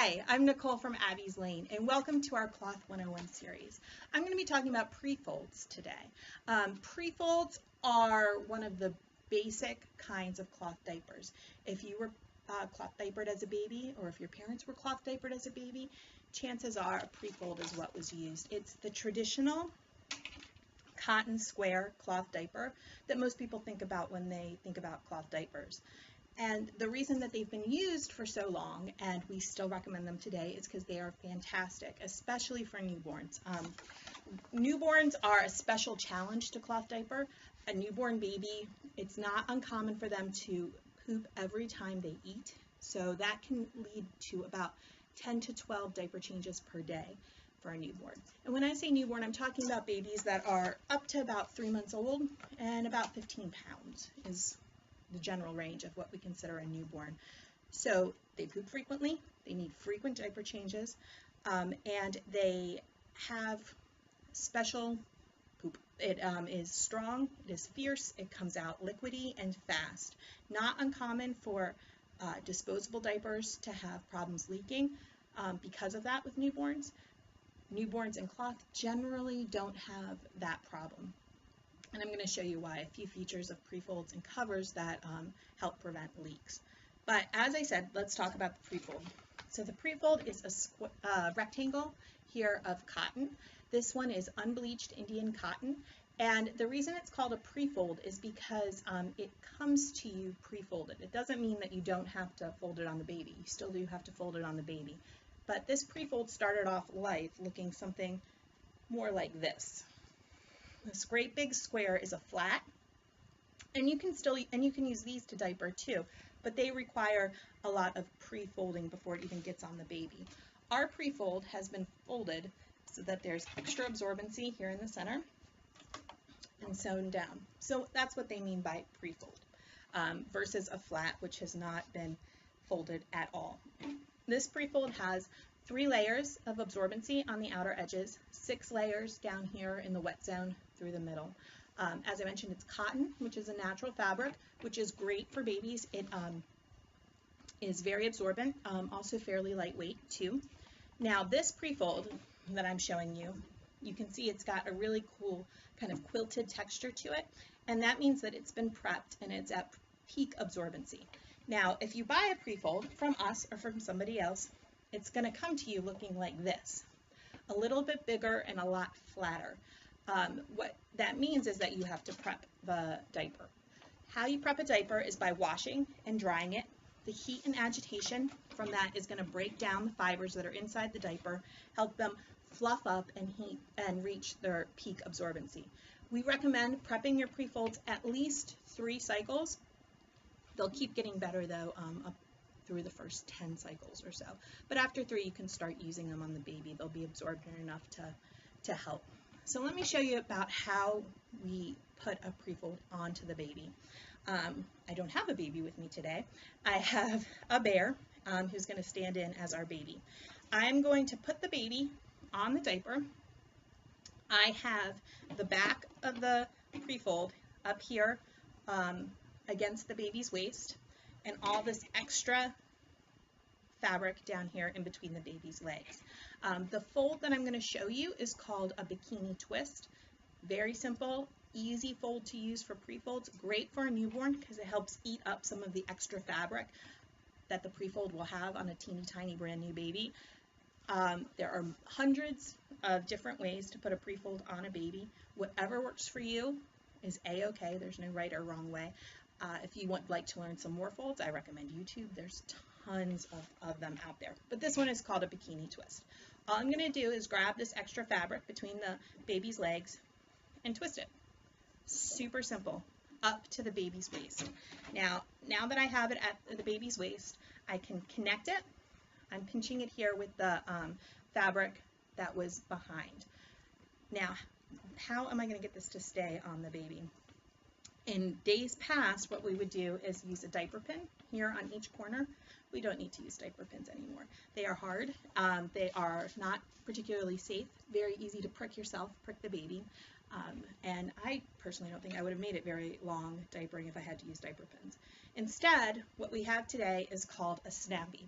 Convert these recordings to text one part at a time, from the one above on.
Hi, I'm Nicole from Abby's Lane, and welcome to our Cloth 101 series. I'm going to be talking about prefolds today. Prefolds are one of the basic kinds of cloth diapers. If you were cloth diapered as a baby, or if your parents were cloth diapered as a baby, chances are a prefold is what was used. It's the traditional cotton square cloth diaper that most people think about when they think about cloth diapers. And the reason that they've been used for so long, and we still recommend them today, is because they are fantastic, especially for newborns. Newborns are a special challenge to cloth diaper. A newborn baby, it's not uncommon for them to poop every time they eat, so that can lead to about 10 to 12 diaper changes per day for a newborn. And when I say newborn, I'm talking about babies that are up to about 3 months old and about 15 pounds is the general range of what we consider a newborn. So they poop frequently, they need frequent diaper changes, and they have special poop. It is strong, it is fierce, it comes out liquidy and fast. Not uncommon for disposable diapers to have problems leaking because of that with newborns. Newborns in cloth generally don't have that problem. And I'm going to show you why, a few features of prefolds and covers that help prevent leaks. But as I said, let's talk about the prefold. So the prefold is a rectangle here of cotton. This one is unbleached Indian cotton. And the reason it's called a prefold is because it comes to you prefolded. It doesn't mean that you don't have to fold it on the baby. You still do have to fold it on the baby. But this prefold started off life looking something more like this. This great big square is a flat, and you can use these to diaper too, but they require a lot of pre-folding before it even gets on the baby. Our prefold has been folded so that there's extra absorbency here in the center and sewn down. So that's what they mean by prefold versus a flat, which has not been folded at all. This prefold has 3 layers of absorbency on the outer edges, 6 layers down here in the wet zone through the middle. As I mentioned, it's cotton, which is a natural fabric, which is great for babies. It is very absorbent, also fairly lightweight too. Now this prefold that I'm showing you, you can see it's got a really cool kind of quilted texture to it, and that means that it's been prepped and it's at peak absorbency. Now, if you buy a prefold from us or from somebody else, it's going to come to you looking like this, a little bit bigger and a lot flatter. What that means is that you have to prep the diaper. How you prep a diaper is by washing and drying it. The heat and agitation from that is going to break down the fibers that are inside the diaper, help them fluff up and heat and reach their peak absorbency. We recommend prepping your prefolds at least 3 cycles. They'll keep getting better though up through the first 10 cycles or so. But after 3, you can start using them on the baby. They'll be absorbent enough to help. So let me show you about how we put a prefold onto the baby. I don't have a baby with me today. I have a bear who's going to stand in as our baby. I'm going to put the baby on the diaper. I have the back of the prefold up here against the baby's waist, and all this extra fabric down here in between the baby's legs. The fold that I'm going to show you is called a bikini twist. Very simple, easy fold to use for prefolds. Great for a newborn because it helps eat up some of the extra fabric that the prefold will have on a teeny tiny brand new baby. There are hundreds of different ways to put a prefold on a baby. Whatever works for you is a-okay. There's no right or wrong way. If you would like to learn some more folds, I recommend YouTube. There's tons of them out there. But this one is called a bikini twist. All I'm going to do is grab this extra fabric between the baby's legs and twist it. Super simple, up to the baby's waist. Now that I have it at the baby's waist, I can connect it. I'm pinching it here with the fabric that was behind. Now, how am I going to get this to stay on the baby? In days past, what we would do is use a diaper pin here on each corner. We don't need to use diaper pins anymore. They are hard. They are not particularly safe. Very easy to prick yourself, prick the baby. And I personally don't think I would have made it very long diapering if I had to use diaper pins. Instead, what we have today is called a snappy.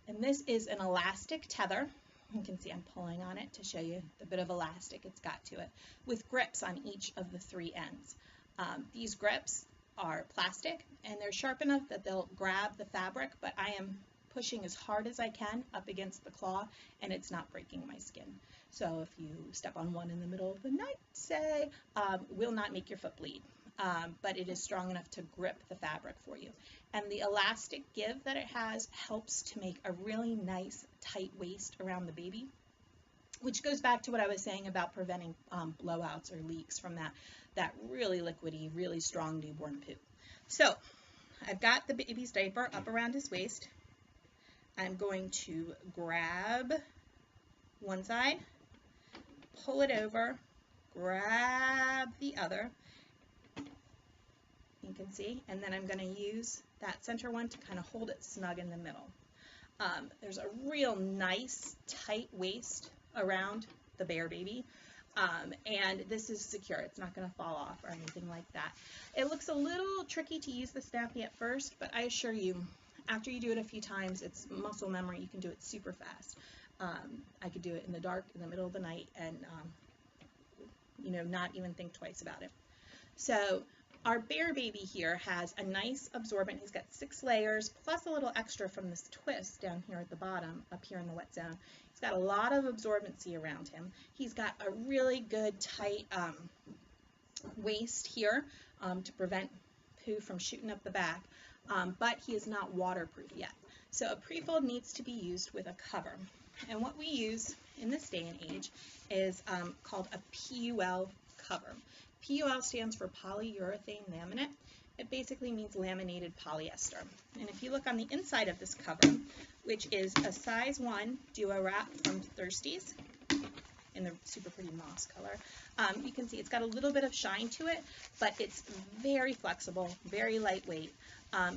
And this is an elastic tether. You can see I'm pulling on it to show you the bit of elastic it's got to it, with grips on each of the 3 ends. These grips are plastic and they're sharp enough that they'll grab the fabric, but I am pushing as hard as I can up against the claw and it's not breaking my skin. So if you step on one in the middle of the night, say, will not make your foot bleed. But it is strong enough to grip the fabric for you. And the elastic give that it has helps to make a really nice tight waist around the baby, which goes back to what I was saying about preventing blowouts or leaks from that really liquidy, really strong newborn poop. So I've got the baby's diaper up around his waist. I'm going to grab one side, pull it over, grab the other. You can see, and then I'm going to use that center one to kind of hold it snug in the middle. There's a real nice tight waist around the bear baby, and this is secure. It's not going to fall off or anything like that. It looks a little tricky to use the snappy at first, but I assure you, after you do it a few times, it's muscle memory. You can do it super fast. I could do it in the dark, in the middle of the night, and not even think twice about it. So our bear baby here has a nice absorbent. He's got 6 layers plus a little extra from this twist down here at the bottom up here in the wet zone. He's got a lot of absorbency around him. He's got a really good tight waist here to prevent poo from shooting up the back, but he is not waterproof yet. So a Prefold needs to be used with a cover. And what we use in this day and age is called a PUL cover. PUL stands for polyurethane laminate. It basically means laminated polyester. And if you look on the inside of this cover, which is a size 1 duo wrap from Thirsties in the super pretty moss color, you can see it's got a little bit of shine to it, but it's very flexible, very lightweight.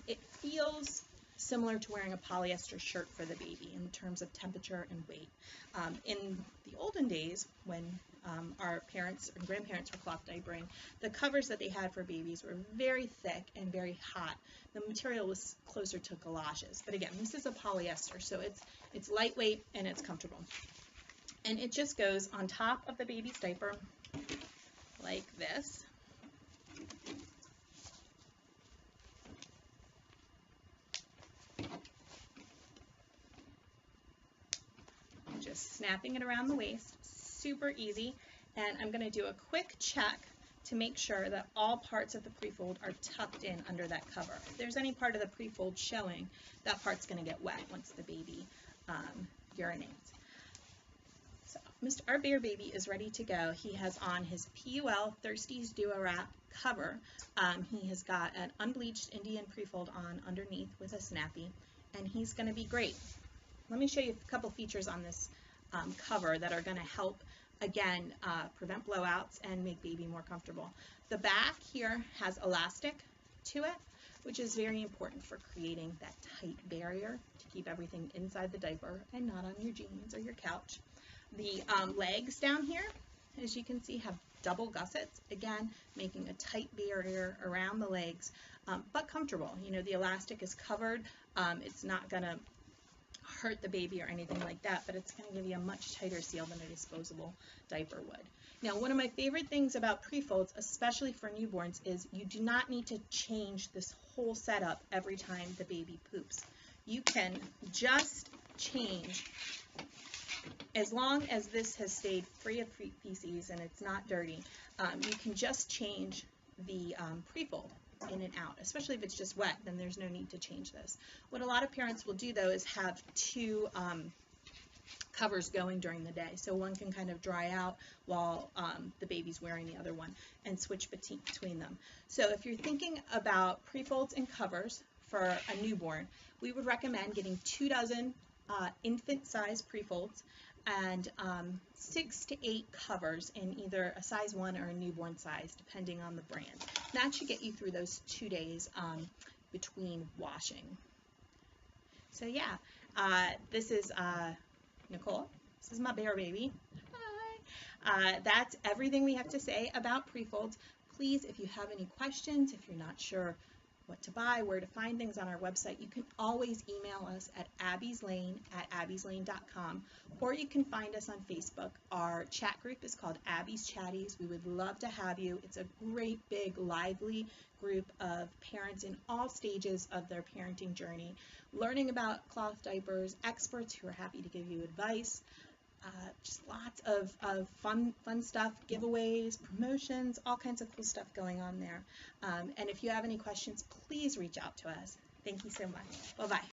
It feels similar to wearing a polyester shirt for the baby in terms of temperature and weight. In the olden days, when our parents and grandparents were cloth diapering, the covers that they had for babies were very thick and very hot. The material was closer to galoshes, but again, this is a polyester, so it's lightweight and it's comfortable. And it just goes on top of the baby's diaper like this. Just snapping it around the waist, super easy. And I'm going to do a quick check to make sure that all parts of the Prefold are tucked in under that cover. If there's any part of the Prefold showing, that part's going to get wet once the baby urinates. So our bear baby is ready to go. He has on his PUL Thirsties Duo Wrap cover. He has got an unbleached Indian Prefold on underneath with a snappy, and he's going to be great. Let me show you a couple features on this cover that are going to help, again, prevent blowouts and make baby more comfortable. The back here has elastic to it, which is very important for creating that tight barrier to keep everything inside the diaper and not on your jeans or your couch. The legs down here, as you can see, have double gussets, again, making a tight barrier around the legs, but comfortable. You know, the elastic is covered. It's not going to hurt the baby or anything like that, but it's going to give you a much tighter seal than a disposable diaper would. Now, one of my favorite things about Prefolds, especially for newborns, is you do not need to change this whole setup every time the baby poops. You can just change, as long as this has stayed free of feces and it's not dirty, you can just change the Prefold in and out, especially if it's just wet, then there's no need to change this. What a lot of parents will do, though, is have 2 covers going during the day, so one can kind of dry out while the baby's wearing the other one, and switch between them. So if you're thinking about Prefolds and covers for a newborn, we would recommend getting 2 dozen infant-size Prefolds and 6 to 8 covers in either a size 1 or a newborn size, depending on the brand. That should get you through those 2 days between washing. So yeah, this is Nicole. This is my bear baby. Hi. That's everything we have to say about Prefolds. Please, if you have any questions, if you're not sure what to buy, where to find things on our website, you can always email us at abbieslane@abbieslane.com, or you can find us on Facebook. Our chat group is called Abby's Chatties. We would love to have you. It's a great, big, lively group of parents in all stages of their parenting journey, learning about cloth diapers, experts who are happy to give you advice. Just lots of fun stuff, giveaways, promotions, all kinds of cool stuff going on there. And if you have any questions, please reach out to us. Thank you so much. Bye-bye.